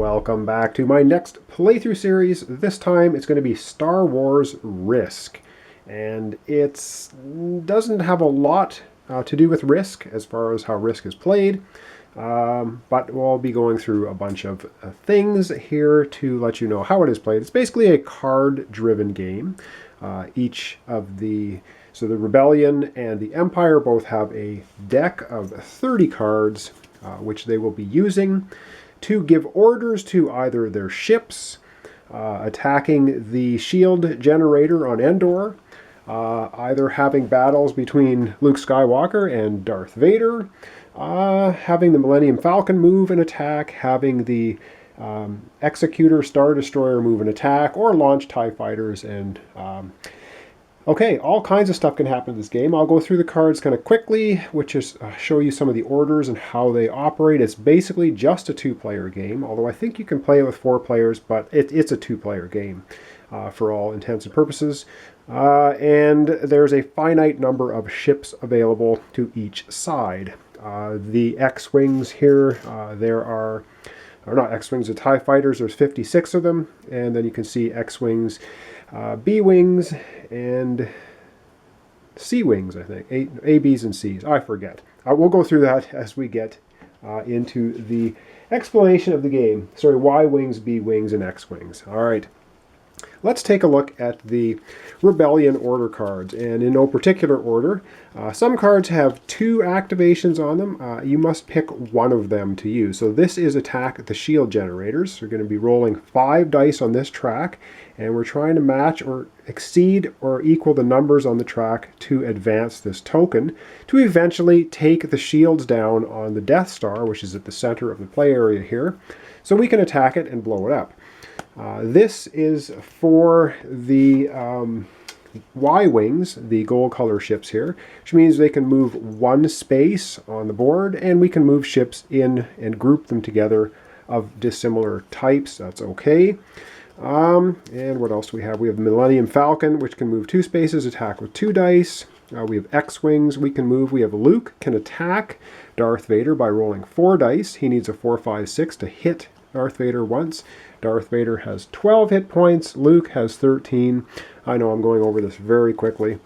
welcome back to my next playthrough series. This time it's going to be Star Wars Risk, and it doesn't have a lot to do with Risk as far as how Risk is played, but we'll be going through a bunch of things here to let you know how it is played. It's basically a card-driven game. So the Rebellion and the Empire both have a deck of 30 cards, which they will be using to give orders to either their ships, attacking the shield generator on Endor, either having battles between Luke Skywalker and Darth Vader, having the Millennium Falcon move and attack, having the Executor Star Destroyer move and attack, or launch TIE fighters and okay, all kinds of stuff can happen in this game. I'll go through the cards kind of quickly, which is show you some of the orders and how they operate. It's basically just a two-player game, although I think you can play it with 4 players, but it's a two-player game for all intents and purposes. And there's a finite number of ships available to each side. The X-Wings here, or not X-Wings, the TIE fighters, there's 56 of them, and then you can see X-Wings, B-Wings, and C-Wings, I think. A, B's, and C's. I forget. We'll go through that as we get into the explanation of the game. Sorry, Y-Wings, B-Wings, and X-Wings. All right. Let's take a look at the Rebellion order cards, and in no particular order. Some cards have 2 activations on them. You must pick one of them to use. So this is attack the shield generators. We're going to be rolling 5 dice on this track, and we're trying to match or exceed or equal the numbers on the track to advance this token to eventually take the shields down on the Death Star, which is at the center of the play area here, so we can attack it and blow it up. This is for the Y-Wings, the gold color ships here, which means they can move 1 space on the board, and we can move ships in and group them together of dissimilar types. That's okay. And what else do we have? We have Millennium Falcon, which can move 2 spaces, attack with 2 dice. We have X-Wings we can move. We have Luke, can attack Darth Vader by rolling 4 dice. He needs a 4, 5, 6 to hit Darth Vader once. Darth Vader has 12 hit points. Luke has 13. I know I'm going over this very quickly.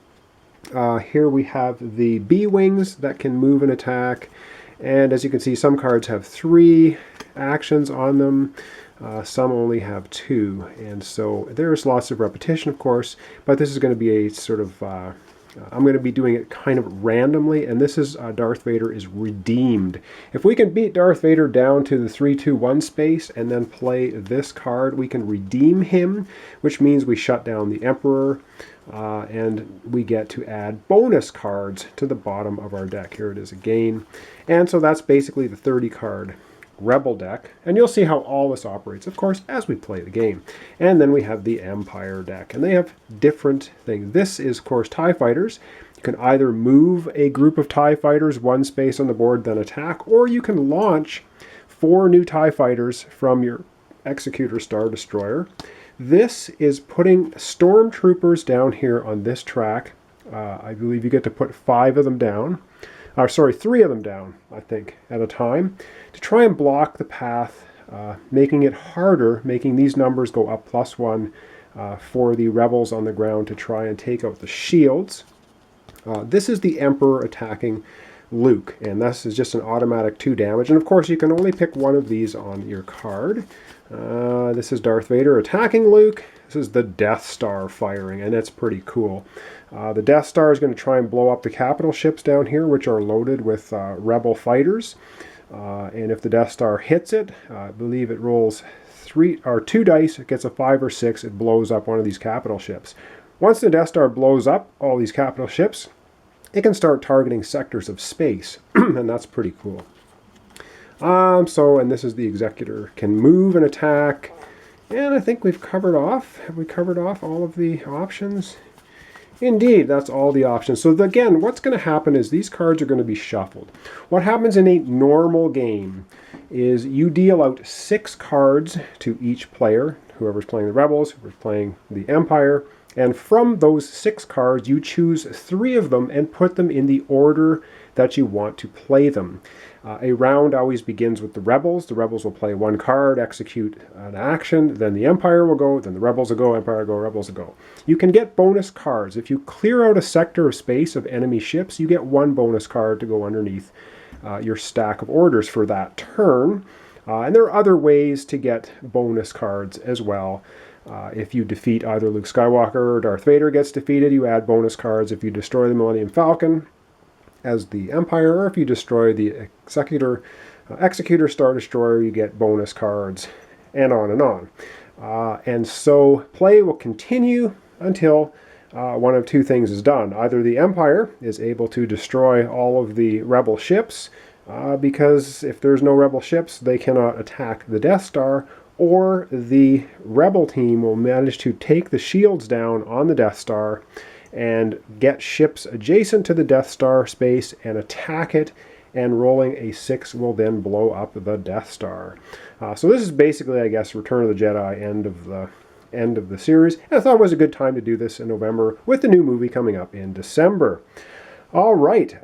Here we have the B-Wings that can move and attack. And as you can see, some cards have 3 actions on them. Some only have 2. And so there's lots of repetition, of course. But this is going to be a sort of... I'm going to be doing it kind of randomly, and this is Darth Vader is redeemed. If we can beat Darth Vader down to the 3, 2, 1 space and then play this card, we can redeem him, which means we shut down the Emperor, and we get to add bonus cards to the bottom of our deck. Here it is again. And so that's basically the 30-card Rebel deck, and you'll see how all this operates, of course, as we play the game. And then we have the Empire deck, and they have different things. This is, of course, TIE fighters. You can either move a group of TIE fighters 1 space on the board, then attack, or you can launch 4 new TIE fighters from your Executor Star Destroyer. This is putting stormtroopers down here on this track. I believe you get to put 5 of them down. 3 of them down, I think, at a time, to try and block the path, making it harder, making these numbers go up +1 for the rebels on the ground to try and take out the shields. This is the Emperor attacking Luke, and this is just an automatic 2 damage. And of course, you can only pick one of these on your card. This is Darth Vader attacking Luke. This is the Death Star firing, and it's pretty cool. The Death Star is going to try and blow up the capital ships down here, which are loaded with rebel fighters. And if the Death Star hits it, I believe it rolls 2 dice, it gets a 5 or 6, it blows up one of these capital ships. Once the Death Star blows up all these capital ships, it can start targeting sectors of space, and that's pretty cool. And this is the Executor, can move and attack. And I think we've covered off. Have we covered off all of the options? Indeed, that's all the options. So again, what's going to happen is these cards are going to be shuffled. What happens in a normal game is you deal out 6 cards to each player, whoever's playing the Rebels, whoever's playing the Empire, And from those 6 cards, you choose 3 of them and put them in the order that you want to play them. A round always begins with the rebels. The rebels will play 1 card, execute an action, then the Empire will go, then the rebels will go, Empire will go, rebels will go. You can get bonus cards. If you clear out a sector of space of enemy ships, you get 1 bonus card to go underneath your stack of orders for that turn. And there are other ways to get bonus cards as well. If you defeat either Luke Skywalker or Darth Vader gets defeated, you add bonus cards. If you destroy the Millennium Falcon as the Empire, or if you destroy the Executor Star Destroyer, you get bonus cards, and on and on. And so play will continue until one of 2 things is done. Either the Empire is able to destroy all of the rebel ships, because if there's no rebel ships, they cannot attack the Death Star, or the rebel team will manage to take the shields down on the Death Star and get ships adjacent to the Death Star space and attack it, and rolling a 6 will then blow up the Death Star. So this is basically, I guess, Return of the Jedi, end of the series. And I thought it was a good time to do this in November with the new movie coming up in December. All right,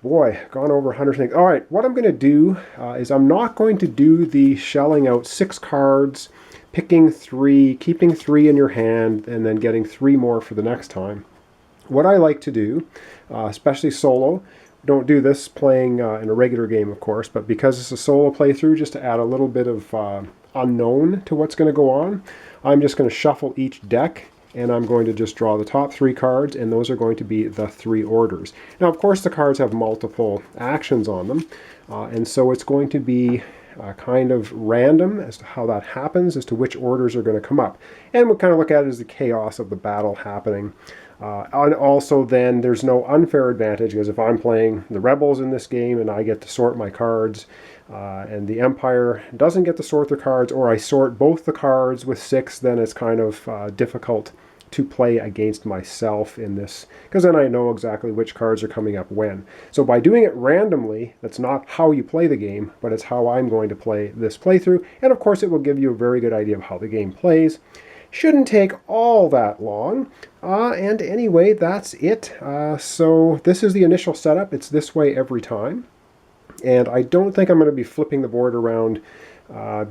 boy, gone over 100 things. All right, what I'm going to do is I'm not going to do the shelling out 6 cards, picking 3, keeping 3 in your hand, and then getting 3 more for the next time. What I like to do, especially solo, don't do this playing in a regular game, of course, but because it's a solo playthrough, just to add a little bit of unknown to what's going to go on, I'm just going to shuffle each deck, and I'm going to just draw the top 3 cards, and those are going to be the 3 orders. Now, of course, the cards have multiple actions on them, and so it's going to be kind of random as to how that happens, as to which orders are going to come up. And we'll kind of look at it as the chaos of the battle happening. And also then there's no unfair advantage, because if I'm playing the rebels in this game and I get to sort my cards, and the Empire doesn't get to sort their cards, or I sort both the cards with 6, then it's kind of difficult to play against myself in this, because then I know exactly which cards are coming up when. So by doing it randomly, that's not how you play the game, but it's how I'm going to play this playthrough. And of course it will give you a very good idea of how the game plays. Shouldn't take all that long. And anyway, that's it. So this is the initial setup. It's this way every time. And I don't think I'm going to be flipping the board around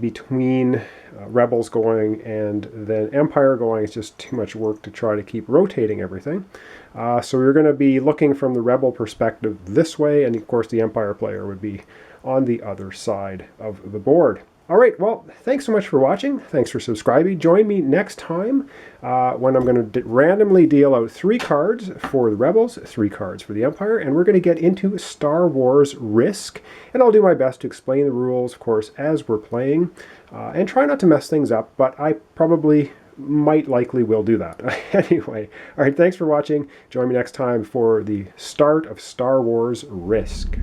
between Rebels going and then Empire going. It's just too much work to try to keep rotating everything. So we're going to be looking from the Rebel perspective this way, and of course the Empire player would be on the other side of the board. All right, well, thanks so much for watching. Thanks for subscribing. Join me next time when I'm going to randomly deal out 3 cards for the Rebels, 3 cards for the Empire, and we're going to get into Star Wars Risk. And I'll do my best to explain the rules, of course, as we're playing, and try not to mess things up, but I probably likely will do that. Anyway, all right, thanks for watching. Join me next time for the start of Star Wars Risk.